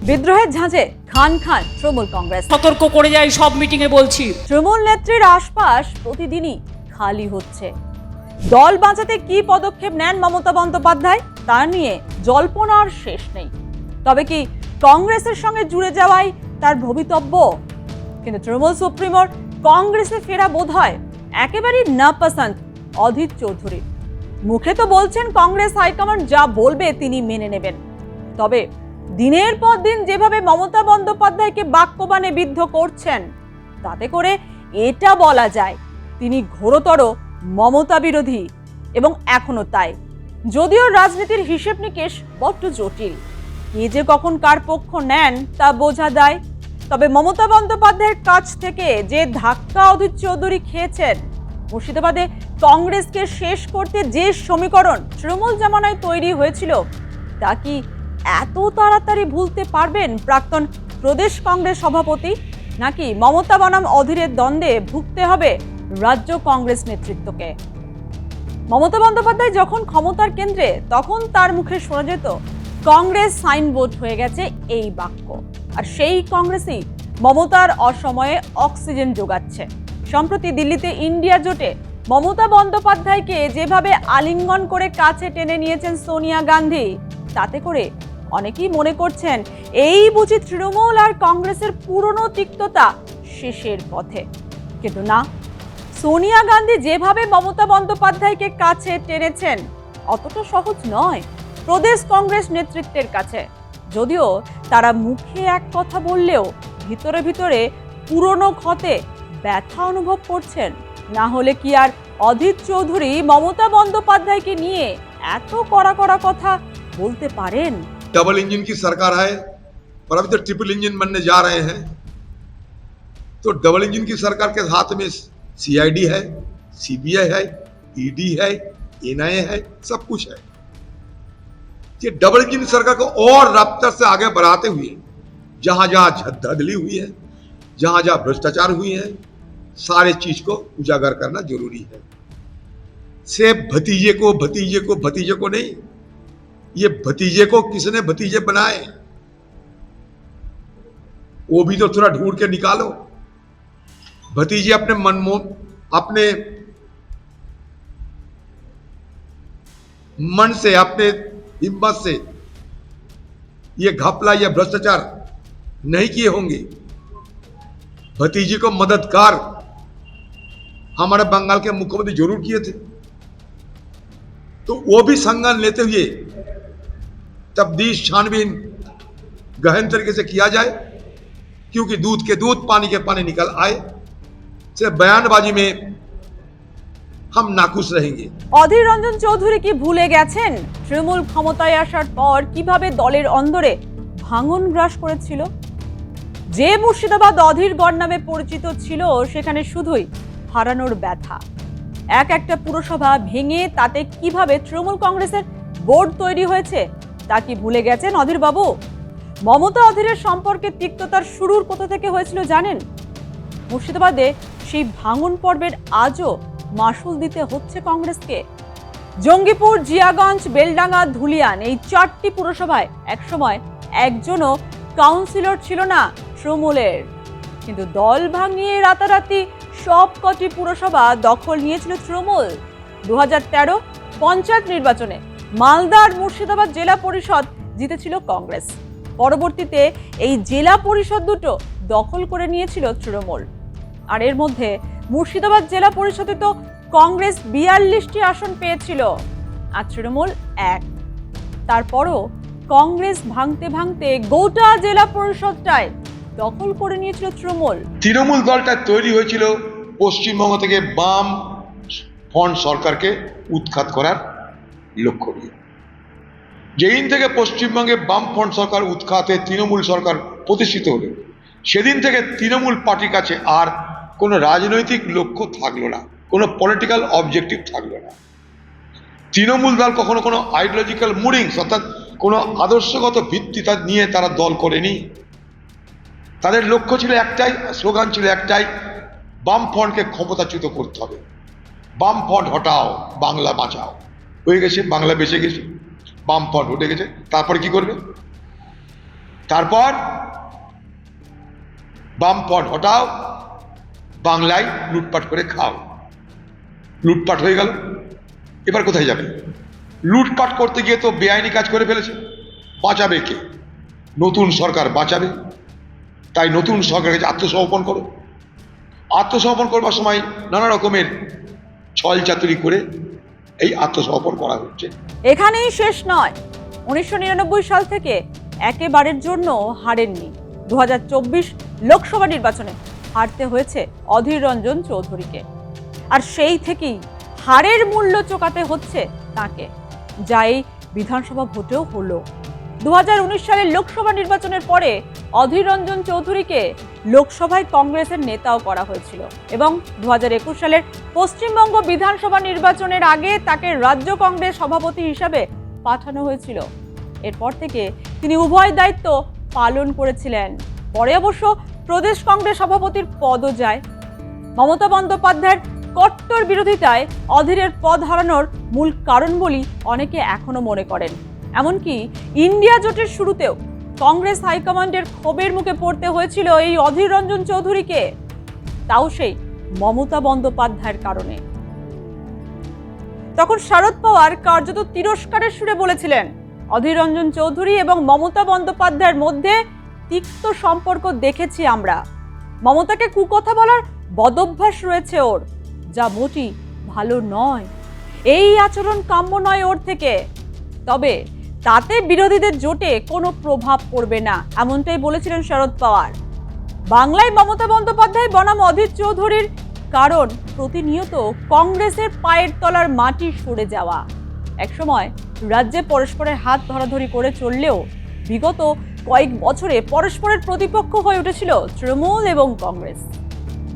বিদ্রোহের ঝাঁঝে খান খান তৃণমূল কংগ্রেস। সতর্ক করে যাই, সব মিটিং এ বলছি। তৃণমূল নেত্রীর আশপাশ প্রতিদিনই খালি হচ্ছে। দল বাঁচাতে কি পদক্ষেপ নেন মমতা বন্দ্যোপাধ্যায় তা নিয়ে জল্পনার শেষ নেই। তবে কি কংগ্রেসের সঙ্গে জুড়ে যাওয়াই তার ভবিতব্য? কিন্তু তৃণমূল সুপ্রিমোর কংগ্রেসে ফেরা বোধ হয় একেবারেই নাপসন্দ অধীর চৌধুরী। মুখে তো বলছেন কংগ্রেস হাইকমান্ড যা বলবে তিনি মেনে নেবেন, তবে দিনের পর দিন যেভাবে মমতা বন্দ্যোপাধ্যায়কে বাক্যবাণে বিদ্ধ করছেন তাতে করে এটা বলা যায় তিনি ঘোরতর মমতা বিরোধী, এবং এখনো তাই। যদিও রাজনীতির হিসেব নিকেশ বড্ড জটিল, কে যে কখন কার পক্ষ নেন তা বোঝা দেয়। তবে মমতা বন্দ্যোপাধ্যায়ের কাছ থেকে যে ধাক্কা অধীর চৌধুরী খেয়েছেন, মুর্শিদাবাদে কংগ্রেসকে শেষ করতে যে সমীকরণ তৃণমূল জামানায় তৈরি হয়েছিল তা কি এত তাড়াতাড়ি ভুলতে পারবেন প্রাক্তন প্রদেশ কংগ্রেস সভাপতি? নাকি মমতা বনাম অধীরের দ্বন্দ্বে ভুগতে হবে রাজ্য কংগ্রেস নেতৃত্বকে? মমতা বন্দ্যোপাধ্যায় যখন ক্ষমতার কেন্দ্রে তখন তার মুখে শোনা যেত কংগ্রেস সাইনবোর্ড হয়ে গেছে এই বাক্য, আর সেই কংগ্রেসই মমতার অসময়ে অক্সিজেন যোগাচ্ছে। সম্প্রতি দিল্লিতে ইন্ডিয়া জোটে মমতা বন্দ্যোপাধ্যায়কে যেভাবে আলিঙ্গন করে কাছে টেনে নিয়েছেন সোনিয়া গান্ধী, তাতে করে অনেকেই মনে করছেন এই বুঝি তৃণমূল আর কংগ্রেসের পুরনো তিক্ততা শেষের পথে। কিন্তু না, সোনিয়া গান্ধী যেভাবে মমতা বন্দ্যোপাধ্যায়কে কাছে টেনেছেন অতটা সহজ নয় প্রদেশ কংগ্রেস নেতৃত্বের কাছে। যদিও তারা মুখে এক কথা বললেও ভিতরে ভিতরে পুরনো ক্ষতে ব্যথা অনুভব করছেন। না হলে কি আর অধীর চৌধুরী মমতা বন্দ্যোপাধ্যায়কে নিয়ে এত কড়া কড়া কথা বলতে পারেন? डबल इंजन की सरकार है और अभी तो ट्रिपल इंजन बनने जा रहे हैं। तो डबल इंजन की सरकार के हाथ में सीआईडी है, सीबीआई है, ईडी है, एनआईए है, सब कुछ है। ये डबल इंजन सरकार को और रफ्तार से आगे बढ़ाते हुए जहां जहां धधली हुई है, जहां जहां भ्रष्टाचार हुई है, सारे चीज को उजागर करना जरूरी है। सिर्फ भतीजे को नहीं, ये भतीजे को किसने भतीजे बनाए वो भी तो थोड़ा ढूंढ के निकालो। भतीजे अपने अपने मन से, अपने हिम्मत से ये घपला या भ्रष्टाचार नहीं किए होंगे। भतीजे को मददगार हमारे बंगाल के मुख्यमंत्री जरूर किए थे, तो वो भी संज्ञान लेते हुए तफ्तीश छानबीन गहन तरीके से किया जाए, क्योंकि दूध के दूध पानी के पानी निकल आए। सिर्फ बयानबाजी में हम नाखुश रहेंगे। অধীর রঞ্জন চৌধুরী কি ভুলে গেছেন তৃণমূল ক্ষমতায় আসার পর কিভাবে দলের অন্দরে ভাঙন গ্রাস করেছিল? যে মুর্শিদাবাদ অধীরগড় নামে পরিচিত ছিল সেখানে শুধুই হারানোর ব্যথা। একটা পুরসভা ভেঙে তাতে কিভাবে তৃণমূল কংগ্রেসের বোর্ড তৈরি হয়েছে তা কি ভুলে গেছেন অধীর বাবু? মমতা অধীরের সম্পর্কে তিক্ততার শুরুর কোথা থেকে হয়েছিল জানেন? মুর্শিদাবাদে সেই ভাঙন পর্বের আজও মাসুল দিতে হচ্ছে কংগ্রেসকে। জঙ্গিপুর, জিয়াগঞ্জ, বেলডাঙ্গা, ধুলিয়ান এই 4টি পুরসভায় একসময় একজনও কাউন্সিলর ছিল না তৃণমূলের, কিন্তু দল ভাঙিয়ে রাতারাতি সবকটি পুরসভা দখল নিয়েছিল তৃণমূল। 2013 পঞ্চায়েত নির্বাচনে মালদা আর মুর্শিদাবাদ জেলা পরিষদ জিতেছিল কংগ্রেস। পরবর্তীতে এই জেলা পরিষদ দুটো দখল করে নিয়েছিল তৃণমূল। আর এর মধ্যে মুর্শিদাবাদ জেলা পরিষদে তো কংগ্রেস 42টি আসন পেয়েছিল আর তৃণমূল 1। তারপরও কংগ্রেস ভাঙতে ভাঙতে গোটা জেলা পরিষদটায় দখল করে নিয়েছিল তৃণমূল। তৃণমূল দলটা তৈরি হয়েছিল পশ্চিমবঙ্গ থেকে বাম ফ্রন্ট সরকারকে উৎখাত করার লক্ষ্য নিয়ে। যেদিন থেকে পশ্চিমবঙ্গে বাম ফ্রন্ট সরকার উৎখাত হয়ে তৃণমূল সরকার প্রতিষ্ঠিত হলো, সেদিন থেকে তৃণমূল পার্টির কাছে আর কোনো রাজনৈতিক লক্ষ্য থাকলো না, কোনো পলিটিক্যাল অবজেক্টিভ থাকলো না। তৃণমূল দল কখনো কোনো আইডিওলজিক্যাল মুডিংস অর্থাৎ কোনো আদর্শগত ভিত্তি নিয়ে তারা দল করেনি। তাদের লক্ষ্য ছিল একটাই, স্লোগান ছিল একটাই, বামফ্রন্টকে ক্ষমতাচ্যুত করতে হবে। বামফ্রন্ট হটাও, বাংলা বাঁচাও। হয়ে গেছে, বাংলা বেঁচে গেছে, বামফ্রন্ট উঠে গেছে। তারপরে কি করবে? তারপর বামপন্থ হটাও, বাংলায় লুটপাট করে খাও। লুটপাট হয়ে গেল, এবার কোথায় যাবে? লুটপাট করতে গিয়ে তো বেআইনি কাজ করে ফেলেছে, বাঁচাবে কে? নতুন সরকার বাঁচাবে, তাই নতুন সরকারকে আত্মসমর্পণ করো। আত্মসমর্পণ করবার সময় নানা রকমের ছল চাতুরি করে এই আত্মসমর্পণ করা হচ্ছে। এখানেই শেষ নয়, 1999 সাল থেকে একেবারের জন্য হারেননি। 2024 লোকসভা নির্বাচনে হারতে হয়েছে অধীর রঞ্জন চৌধুরীকে, আর সেই থেকেই হারের মূল্য চোকাতে হচ্ছে তাকে, যা এই বিধানসভা ভোটেও হলো। 2019 সালের লোকসভা নির্বাচনের পরে অধীর রঞ্জন চৌধুরীকে লোকসভায় কংগ্রেসের নেতাও করা হয়েছিল এবং 2021 সালের পশ্চিমবঙ্গ বিধানসভা নির্বাচনের আগে তাকে রাজ্য কংগ্রেস সভাপতি হিসাবে পাঠানো হয়েছিল। এরপর থেকে তিনি উভয় দায়িত্ব পালন করেছিলেন। পরে অবশ্য প্রদেশ কংগ্রেস সভাপতির পদও যায়। মমতা বন্দ্যোপাধ্যায়ের কট্টর বিরোধিতায় অধীরের পদ হারানোর মূল কারণ বলি অনেকে এখনো মনে করেন। এমনকি ইন্ডিয়া জোটের শুরুতেও কংগ্রেস হাইকমান্ডের ক্ষোভের মুখে পড়তে হয়েছিল এই অধীর রঞ্জন চৌধুরীকে, তাও সেই মমতা বন্দ্যোপাধ্যায়ের কারণে। তখন শরদ পাওয়ার কার্যত তিরস্কারের সুরে বলেছিলেন, অধীর রঞ্জন চৌধুরী এবং মমতা বন্দ্যোপাধ্যায়ের মধ্যে তিক্ত সম্পর্ক দেখেছি আমরা। মমতাকে কুকথা বলার বদভ্যাস রয়েছে ওর, যা মোটি ভালো নয়। এই আচরণ কাম্য নয় ওর থেকে, তবে তাতে বিরোধীদের জোটে কোনো প্রভাব পড়বে না, এমনটাই বলেছিলেন শরদ পাওয়ার। বাংলায় মমতা বন্দ্যোপাধ্যায় বনাম অধীর চৌধুরীর কারণ প্রতিনিয়ত কংগ্রেসের পায়ের তলার মাটি সরে যাওয়া। একসময় রাজ্যে পরস্পরের হাত ধরাধরি করে চললেও বিগত কয়েক বছরে পরস্পরের প্রতিপক্ষ হয়ে উঠেছিল তৃণমূল এবং কংগ্রেস।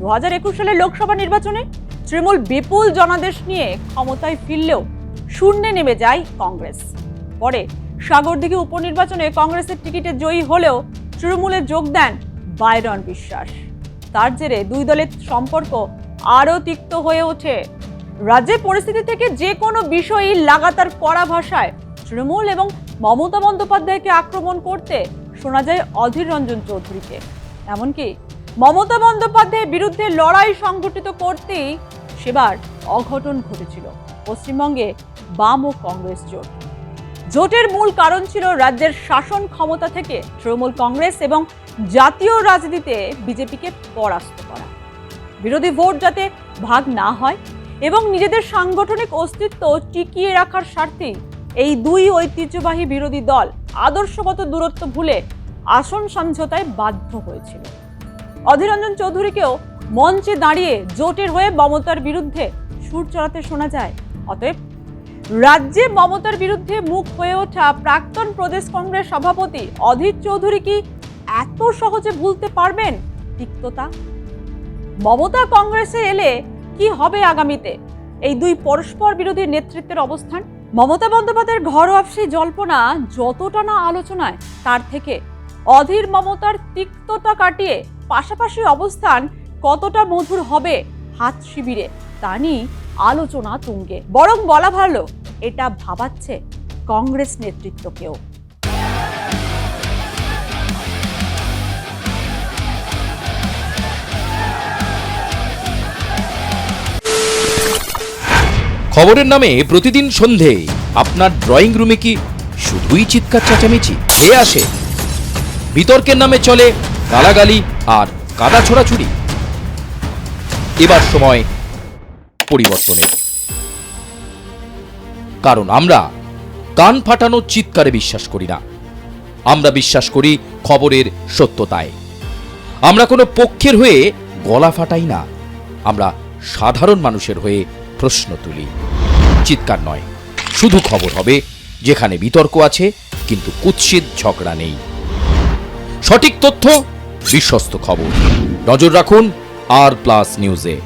2021 সালের লোকসভা নির্বাচনে তৃণমূল বিপুল জনাদেশ নিয়ে ক্ষমতায় ফিরলেও শূন্যে নেমে যায় কংগ্রেস। পরে সাগরদিঘি উপনির্বাচনে কংগ্রেসের টিকিটে জয়ী হলেও তৃণমূলে যোগ দেন বাইরন বিশ্বাস। তার জেরে দুই দলের সম্পর্ক আরও তিক্ত হয়ে ওঠে। রাজ্যের পরিস্থিতি থেকে যে কোনো বিষয়ই লাগাতার কড়া ভাষায় তৃণমূল এবং মমতা বন্দ্যোপাধ্যায়কে আক্রমণ করতে শোনা যায় অধীর রঞ্জন চৌধুরীকে। এমনকি মমতা বন্দ্যোপাধ্যায়ের বিরুদ্ধে লড়াই সংগঠিত করতেই সেবার অঘটন ঘটেছিল পশ্চিমবঙ্গে বাম ও কংগ্রেস জোট। জোটের মূল কারণ ছিল রাজ্যের শাসন ক্ষমতা থেকে তৃণমূল কংগ্রেস এবং জাতীয় রাজনীতিতে বিজেপিকে পরাস্ত করা, বিরোধী ভোট যাতে ভাগ না হয় এবং নিজেদের সাংগঠনিক অস্তিত্ব টিকিয়ে রাখার স্বার্থে এই দুই ঐতিহ্যবাহী বিরোধী দল আদর্শগত দূরত্ব ভুলে আসন সমঝোতায় বাধ্য হয়েছিল। অধীর রঞ্জন চৌধুরীকেও মঞ্চে দাঁড়িয়ে জোটের হয়ে মমতার বিরুদ্ধে সুর চড়াতে শোনা যায়। অতএব রাজ্যে মমতার বিরুদ্ধে মুখ হয়ে ওঠা প্রাক্তন প্রদেশ কংগ্রেস সভাপতি অধীর চৌধুরী কি এত সহজে ভুলতে পারবেন তিক্ততা? মমতা কংগ্রেসে এলে কি হবে আগামীতে এই দুই পরস্পর বিরোধী নেতৃত্বের অবস্থান? মমতা বন্দ্যোপাধ্যায়ের ঘরোয়া সেই জল্পনা যতটা না আলোচনায়, তার থেকে অধীর মমতার তিক্ততা কাটিয়ে পাশাপাশি অবস্থান কতটা মধুর হবে হাত শিবিরে, তা নিয়ে আলোচনা তুঙ্গে। বরং বলা ভালো, এটা ভাবাচ্ছে কংগ্রেস নেতৃত্বকেও। খবরের নামে প্রতিদিন সন্ধে আপনার ড্রয়িং রুমে কি শুধুই চিৎকার চেঁচামেচি খেয়ে আসে? বিতর্কের নামে চলে গালাগালি আর কাদা ছোড়াছুড়ি। এবার সময় পরিবর্তনের, কারণ আমরা কান ফাটানো চিৎকারে বিশ্বাস করি না। আমরা বিশ্বাস করি খবরের সত্যতায়। আমরা কোনো পক্ষের হয়ে গলা ফাটাই না, আমরা সাধারণ মানুষের হয়ে প্রশ্ন তুলি। চিৎকার নয়, শুধু খবর হবে যেখানে বিতর্ক আছে কিন্তু কুৎসিত ঝগড়া নেই। সঠিক তথ্য, বিশ্বস্ত খবর। নজর রাখুন আর প্লাস নিউজে।